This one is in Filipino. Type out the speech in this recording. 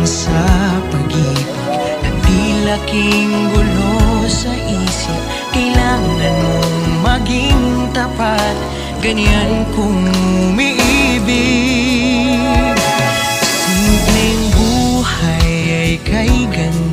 sa pag-ibig at di laking gulo sa isip. Kailangan mong maging tapat, ganyan kung umiibig. Simpleng buhay ay kay ganda,